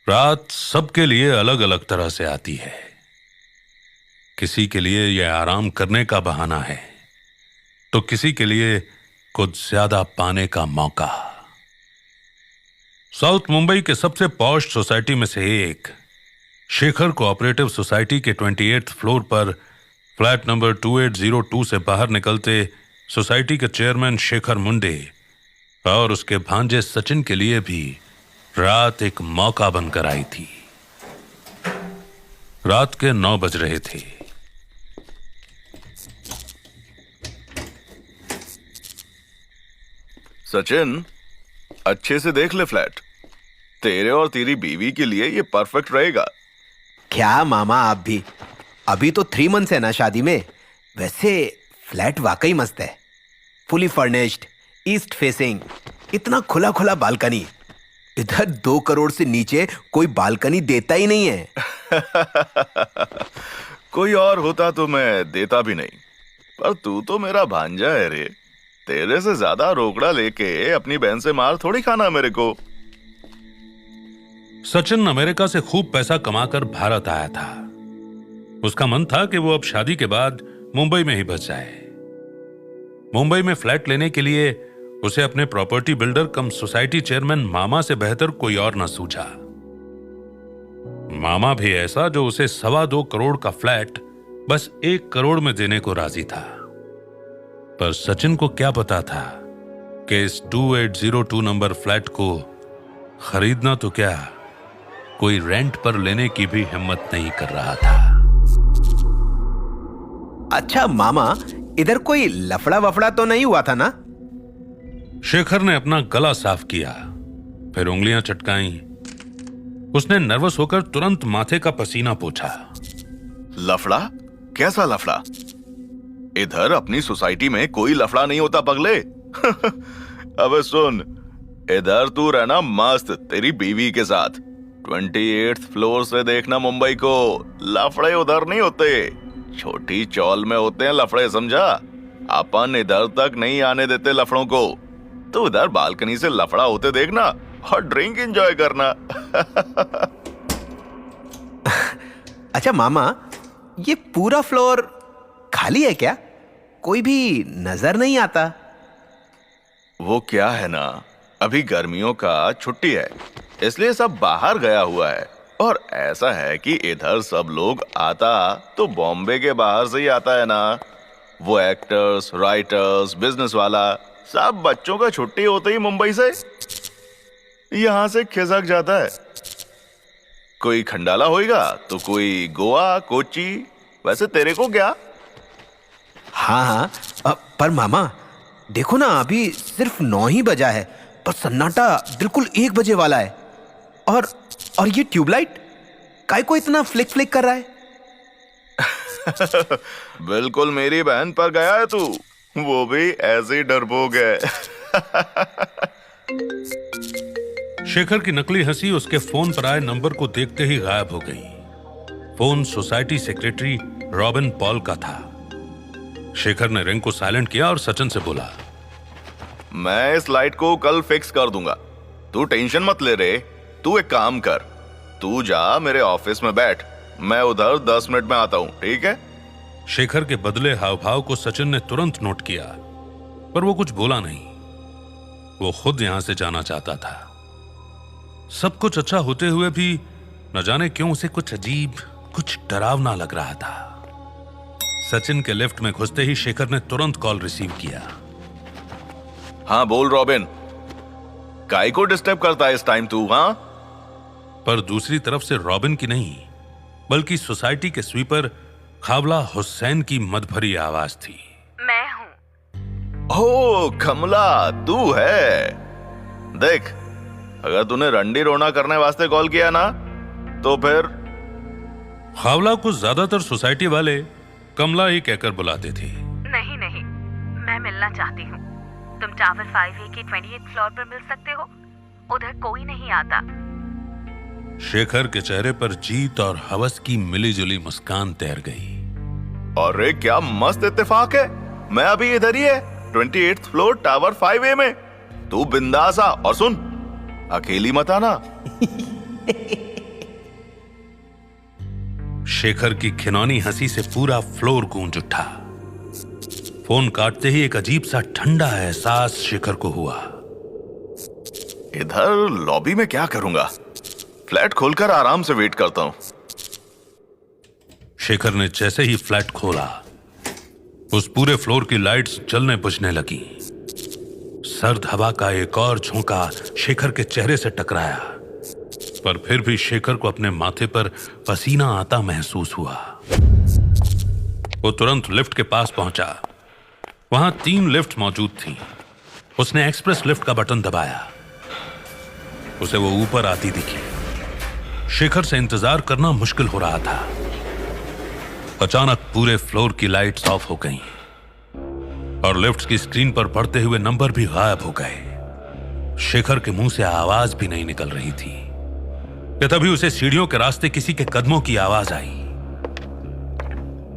रात सबके लिए अलग अलग तरह से आती है। किसी के लिए यह आराम करने का बहाना है, तो किसी के लिए कुछ ज्यादा पाने का मौका। साउथ मुंबई के सबसे पॉश सोसाइटी में से एक शेखर कोऑपरेटिव सोसाइटी के 28th फ्लोर पर फ्लैट नंबर 2802 से बाहर निकलते सोसाइटी के चेयरमैन शेखर मुंडे और उसके भांजे सचिन के लिए भी रात एक मौका बनकर आई थी। रात के 9 बज रहे थे। सचिन, अच्छे से देख ले फ्लैट। तेरे और तेरी बीवी के लिए ये परफेक्ट रहेगा। क्या मामा, आप भी? अभी तो 3 मंथ्स है ना शादी में। वैसे फ्लैट वाकई मस्त है। फुली फर्निश्ड, ईस्ट फेसिंग, इतना खुला खुला बालकनी। इधर 2 करोड़ से नीचे कोई बालकनी देता ही नहीं है। कोई और होता तो मैं देता भी नहीं, पर तू तो मेरा भांजा है रे। तेरे से ज्यादा रोकड़ा लेके अपनी बहन से मार थोड़ी खाना मेरे को। सचिन अमेरिका से खूब पैसा कमाकर भारत आया था। उसका मन था कि वो अब शादी के बाद मुंबई में ही बस जाए। मुंबई में फ्लैट लेने के लिए उसे अपने प्रॉपर्टी बिल्डर कम सोसाइटी चेयरमैन मामा से बेहतर कोई और न सूझा। मामा भी ऐसा जो उसे 2.25 करोड़ का फ्लैट बस 1 करोड़ में देने को राजी था। पर सचिन को क्या पता था कि इस 2802 नंबर फ्लैट को खरीदना तो क्या, कोई रेंट पर लेने की भी हिम्मत नहीं कर रहा था। अच्छा मामा, इधर कोई लफड़ा वफड़ा तो नहीं हुआ था ना? शेखर ने अपना गला साफ किया, फिर उंगलियां चटकाई। उसने नर्वस होकर तुरंत माथे का पसीना पोंछा। लफड़ा? कैसा लफड़ा? इधर अपनी सोसाइटी में कोई लफड़ा नहीं होता पगले। अबे सुन, इधर तू रहना मस्त तेरी बीवी के साथ। 28th फ्लोर से देखना मुंबई को। लफड़े उधर नहीं होते, छोटी चौल में होते हैं लफड़े, समझा? अपन इधर तक नहीं आने देते लफड़ों को। तो उधर बालकनी से लफड़ा होते देखना और ड्रिंक एंजॉय करना। अच्छा मामा, ये पूरा फ्लोर खाली है क्या? कोई भी नजर नहीं आता। वो क्या है ना, अभी गर्मियों का छुट्टी है, इसलिए सब बाहर गया हुआ है। और ऐसा है कि इधर सब लोग आता तो बॉम्बे के बाहर से ही आता है ना। वो एक्टर्स, राइटर्स, बिजनेस वाला, सब बच्चों का छुट्टी होते ही मुंबई से यहां से खिसक जाता है। कोई खंडाला होएगा तो कोई गोवा, कोची। वैसे तेरे को क्या? हाँ, पर मामा देखो ना, अभी सिर्फ 9 ही बजा है, पर सन्नाटा बिल्कुल 1 बजे वाला है। और ये ट्यूबलाइट काय को इतना फ्लिक फ्लिक कर रहा है? बिल्कुल मेरी बहन पर गया है तू, वो भी ऐसे डरपोक है। शेखर की नकली हंसी उसके फोन पर आए नंबर को देखते ही गायब हो गई। Phone society secretary robin Paul का था। शेखर ने रिंग को साइलेंट किया और सचिन से बोला, मैं इस लाइट को कल फिक्स कर दूंगा, तू टेंशन मत ले रे। तू एक काम कर, तू जा मेरे ऑफिस में बैठ, मैं उधर 10 मिनट में आता हूं, ठीक है? शेखर के बदले हाव भाव को सचिन ने तुरंत नोट किया, पर वो कुछ बोला नहीं। वो खुद यहां से जाना चाहता था। सब कुछ अच्छा होते हुए भी न जाने क्यों उसे कुछ अजीब, कुछ डरावना लग रहा था। सचिन के लिफ्ट में घुसते ही शेखर ने तुरंत कॉल रिसीव किया। हाँ बोल रॉबिन, काय को डिस्टर्ब करता है इस टाइम तू? हाँ, पर दूसरी तरफ से रॉबिन की नहीं, बल्कि सोसाइटी के स्वीपर खावला हुसैन की मदभरी आवाज थी। मैं हूँ। ओ कमला, तू है? देख, अगर तूने रंडी रोना करने वास्ते कॉल किया ना, तो फिर खावला को ज्यादातर सोसाइटी वाले कमला ही कहकर बुलाते थे। नहीं, मैं मिलना चाहती हूँ। तुम टावर 5A के 28th फ्लोर पर मिल सकते हो, उधर कोई नहीं आता। शेखर के चेहरे पर जीत और हवस की मिलीजुली मुस्कान तैर गई। अरे क्या मस्त इत्तेफाक है, मैं अभी इधर ही है, 28th फ्लोर टावर 5A में। तू बिंदास आ, और सुन, अकेली मत आना। शेखर की खिनौनी हंसी से पूरा फ्लोर गूंज उठा। फोन काटते ही एक अजीब सा ठंडा एहसास शेखर को हुआ। इधर लॉबी में क्या करूंगा? फ्लैट खोलकर आराम से वेट करता हूं। शेखर ने जैसे ही फ्लैट खोला, उस पूरे फ्लोर की लाइट्स जलने बुझने लगी। सर्द हवा का एक और झोंका शेखर के चेहरे से टकराया, पर फिर भी शेखर को अपने माथे पर पसीना आता महसूस हुआ। वो तुरंत लिफ्ट के पास पहुंचा। वहां 3 लिफ्ट मौजूद थी। उसने एक्सप्रेस लिफ्ट का बटन दबाया। उसे वो ऊपर आती दिखी। शेखर से इंतजार करना मुश्किल हो रहा था। अचानक पूरे फ्लोर की लाइट्स ऑफ हो गईं और लिफ्ट की स्क्रीन पर पड़ते हुए नंबर भी गायब हो गए। शेखर के मुंह से आवाज भी नहीं निकल रही थी कि तभी उसे सीढ़ियों के रास्ते किसी के कदमों की आवाज आई।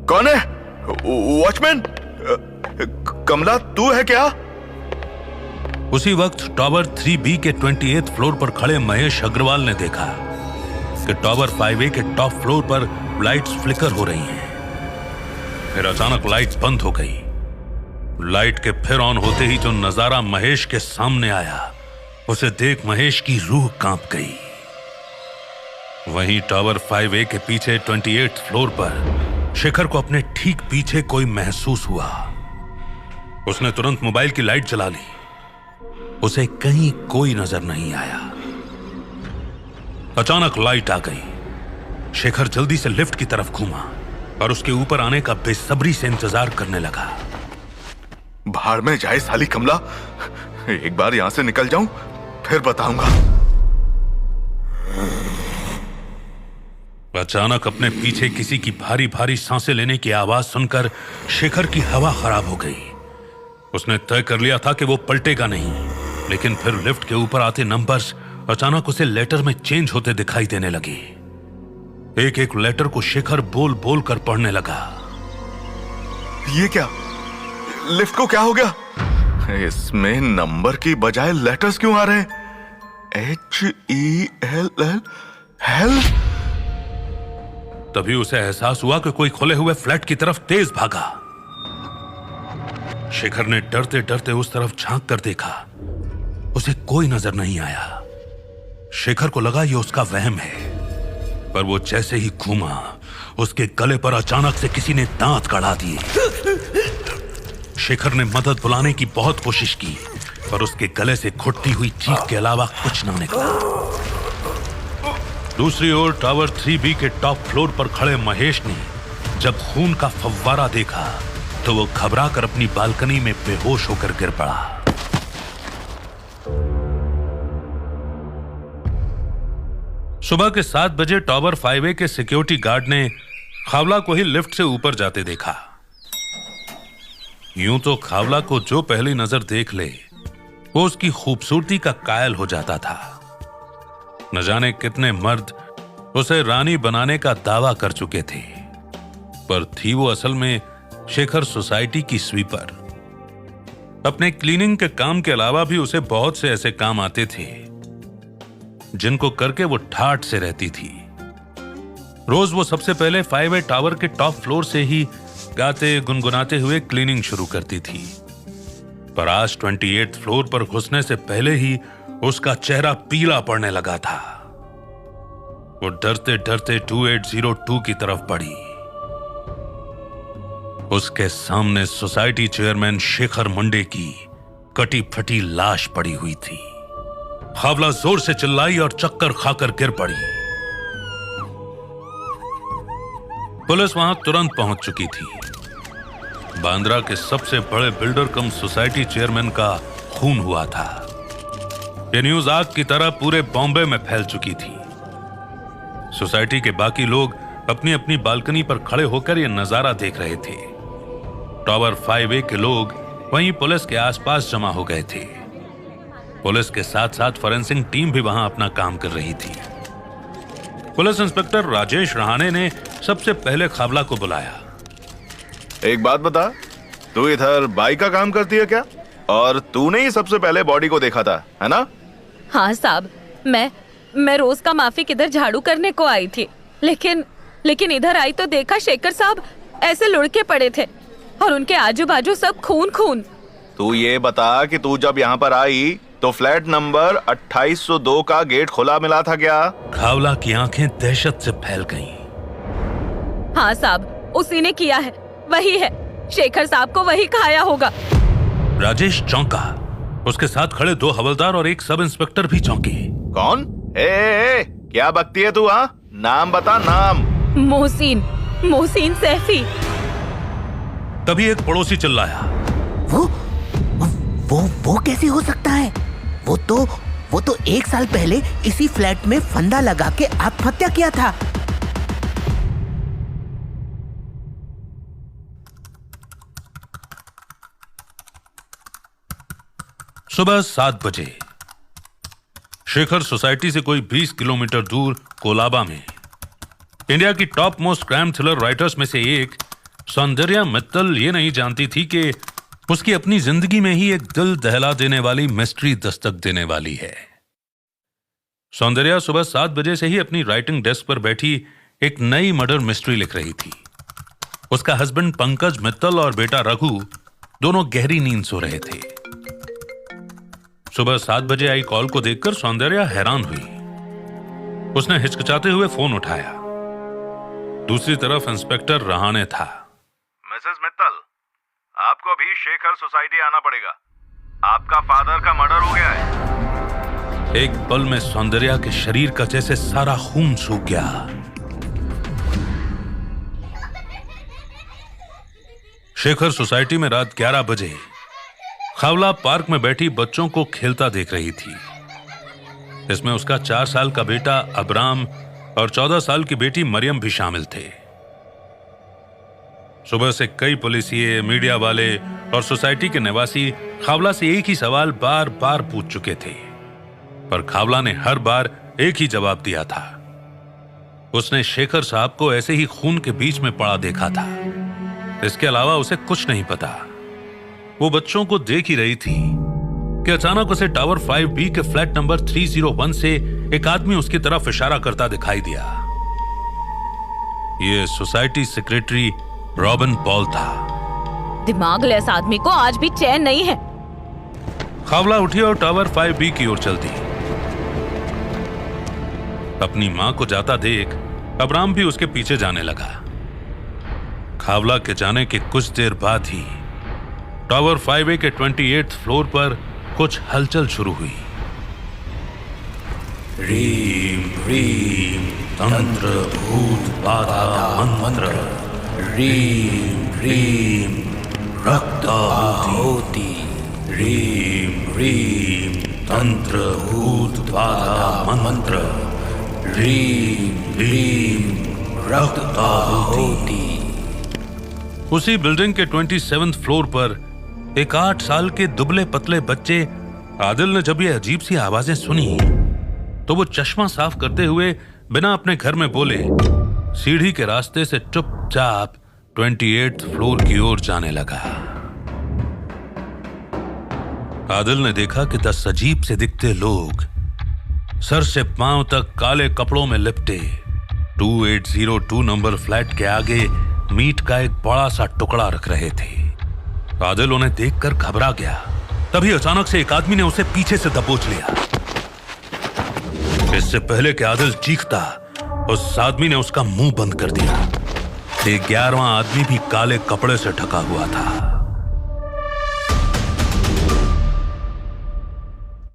कौन है? वॉचमैन? कमला, तू है क्या? उसी वक्त टावर 3B के 28th फ्लोर पर खड़े महेश अग्रवाल ने देखा कि टावर 5A के टॉप फ्लोर पर लाइट्स फ्लिकर हो रही हैं। फिर अचानक लाइट बंद हो गई। लाइट के फिर ऑन होते ही जो नजारा महेश के सामने आया, उसे देख महेश की रूह कांप गई। वहीं टावर 5A के पीछे 28th फ्लोर पर शेखर को अपने ठीक पीछे कोई महसूस हुआ। उसने तुरंत मोबाइल की लाइट जला ली। उसे कहीं कोई नजर नहीं आया। अचानक लाइट आ गई। शेखर जल्दी से लिफ्ट की तरफ घूमा और उसके ऊपर आने का बेसब्री से इंतजार करने लगा। भाड़ में जाए साली कमला, एक बार यहां से निकल जाऊं फिर बताऊंगा। अचानक अपने पीछे किसी की भारी भारी सांसें लेने की आवाज सुनकर शेखर की हवा खराब हो गई। उसने तय कर लिया था कि वो पलटेगा नहीं, लेकिन फिर लिफ्ट के ऊपर आते नंबर्स अचानक उसे लेटर में चेंज होते दिखाई देने लगे। एक एक लेटर को शेखर बोल बोल कर पढ़ने लगा। ये क्या? लिफ्ट को क्या हो गया? इसमें नंबर की बजाय लेटर्स क्यों आ रहे हैं? HELL? हेल? तभी उसे एहसास हुआ कि कोई खुले हुए फ्लैट की तरफ तेज भागा। शेखर ने डरते डरते उस तरफ झांक कर देखा। उसे कोई नजर नहीं आया। शेखर को लगा ये उसका वहम है, पर वो जैसे ही घूमा, उसके गले पर अचानक से किसी ने दांत गड़ा दिए। शेखर ने मदद बुलाने की बहुत कोशिश की, पर उसके गले से घुटती हुई चीख के अलावा कुछ ना निकला। दूसरी ओर टावर 3B के टॉप फ्लोर पर खड़े महेश ने जब खून का फव्वारा देखा तो वो घबराकर अपनी बालकनी में बेहोश होकर गिर पड़ा। सुबह के 7 बजे टावर 5A के सिक्योरिटी गार्ड ने खावला को ही लिफ्ट से ऊपर जाते देखा। यूं तो खावला को जो पहली नजर देख ले, वो उसकी खूबसूरती का कायल हो जाता था। न जाने कितने मर्द उसे रानी बनाने का दावा कर चुके थे, पर थी वो असल में शेखर सोसाइटी की स्वीपर। अपने क्लीनिंग के काम के अलावा भी उसे बहुत से ऐसे काम आते थे जिनको करके वो ठाठ से रहती थी। रोज वो सबसे पहले 5A टावर के टॉप फ्लोर से ही गाते गुनगुनाते हुए क्लीनिंग शुरू करती थी, पर आज 28th फ्लोर पर घुसने से पहले ही उसका चेहरा पीला पड़ने लगा था। वो डरते डरते 2802 की तरफ बढ़ी। उसके सामने सोसाइटी चेयरमैन शेखर मुंडे की कटी फटी लाश पड़ी हुई थी। खावला जोर से चिल्लाई और चक्कर खाकर गिर पड़ी। पुलिस वहां तुरंत पहुंच चुकी थी। बांद्रा के सबसे बड़े बिल्डर कम सोसाइटी चेयरमैन का खून हुआ था। यह न्यूज आग की तरह पूरे बॉम्बे में फैल चुकी थी। सोसाइटी के बाकी लोग अपनी अपनी बालकनी पर खड़े होकर यह नजारा देख रहे थे। टावर 5A के लोग वहीं पुलिस के आसपास जमा हो गए थे। पुलिस के साथ साथ फॉरेंसिक टीम भी वहां अपना काम कर रही थी। पुलिस इंस्पेक्टर राजेश रहाणे ने सबसे पहले खावला को बुलाया। एक बात बता, तू इधर बाई का काम करती है क्या? और तूने ही सबसे पहले बॉडी को देखा था, है ना? हाँ साहब, मैं मैं रोज का माफिक इधर झाड़ू करने को आई थी, लेकिन इधर आई तो देखा शेखर साहब ऐसे लुढ़के पड़े थे और उनके आजू बाजू सब खून खून। तू ये बता कि तू जब यहाँ पर आई तो फ्लैट नंबर 2802 का गेट खुला मिला था क्या? खावला की आंखें दहशत से फैल गईं। हाँ साहब, उसी ने किया है, वही है, शेखर साहब को वही खाया होगा। राजेश चौंका। उसके साथ खड़े 2 हवलदार और एक सब इंस्पेक्टर भी चौंके। कौन? ए, क्या बकती है तू? हाँ, नाम बता, नाम। मोहसिन सैफी। तभी एक पड़ोसी चिल्लाया, वो कैसे हो सकता है? वो तो 1 साल पहले इसी फ्लैट में फंदा लगा के आत्महत्या किया था। सुबह 7 बजे शेखर सोसाइटी से कोई 20 किलोमीटर दूर कोलाबा में इंडिया की top most crime thriller writers में से एक सौंदर्या मित्तल ये नहीं जानती थी कि उसकी अपनी जिंदगी में ही एक दिल दहला देने वाली मिस्ट्री दस्तक देने वाली है। सौंदर्या सुबह 7 बजे से ही अपनी राइटिंग डेस्क पर बैठी एक नई मर्डर मिस्ट्री लिख रही थी। उसका हस्बैंड पंकज मित्तल और बेटा रघु दोनों गहरी नींद सो रहे थे। सुबह 7 बजे आई कॉल को देखकर सौंदर्या हैरान हुई। उसने हिचकिचाते हुए फोन उठाया। दूसरी तरफ इंस्पेक्टर रहाणे था। मिसेस मित्तल, आपको अभी शेखर सोसाइटी आना पड़ेगा। आपका फादर का मर्डर हो गया है। एक पल में सौंदर्या के शरीर का जैसे सारा खून सूख गया। शेखर सोसाइटी में रात 11 बजे खावला पार्क में बैठी बच्चों को खेलता देख रही थी। इसमें उसका 4 साल का बेटा अबराम और 14 साल की बेटी मरियम भी शामिल थे। सुबह से कई पुलिसिये, मीडिया वाले और सोसाइटी के निवासी खावला से एक ही सवाल बार बार पूछ चुके थे, पर खावला ने हर बार एक ही जवाब दिया था। उसने शेखर साहब को ऐसे ही खून के बीच में पड़ा देखा था। इसके अलावा उसे कुछ नहीं पता। वो बच्चों को देख ही रही थी कि अचानक उसे टावर 5B के फ्लैट नंबर 301 से एक आदमी उसकी तरफ इशारा करता दिखाई दिया। ये सोसाइटी सेक्रेटरी रॉबिन पॉल था। दिमाग लेस आदमी को आज भी चैन नहीं है। खावला उठी और टावर 5B की ओर चल दी। अपनी मां को जाता देख अबराम भी उसके पीछे जाने लगा। खावला के जाने के कुछ देर बाद ही टावर 5A के 28th फ्लोर पर कुछ हलचल शुरू हुई। रीम रीम तंत्र भूत बाधा मंत्र, रीम रीम रक्त आहुति, रीम रीम तंत्र भूत बाधा मंत्र, रीम रीम रक्त आहुति। उसी बिल्डिंग के 27th फ्लोर पर एक 8 साल के दुबले पतले बच्चे आदिल ने जब ये अजीब सी आवाजें सुनी तो वो चश्मा साफ करते हुए बिना अपने घर में बोले सीढ़ी के रास्ते से चुपचाप 28th फ्लोर की ओर जाने लगा। आदिल ने देखा कि 10 अजीब से दिखते लोग सर से पांव तक काले कपड़ों में लिपटे 2802 नंबर फ्लैट के आगे मीट का एक बड़ा सा टुकड़ा रख रहे थे। आदिल उन्हें देखकर घबरा गया। तभी अचानक से एक आदमी ने उसे पीछे से दबोच लिया। इससे पहले कि आदिल चीखता, उस आदमी ने उसका मुंह बंद कर दिया। एक 11वां आदमी भी काले कपड़े से ढका हुआ था।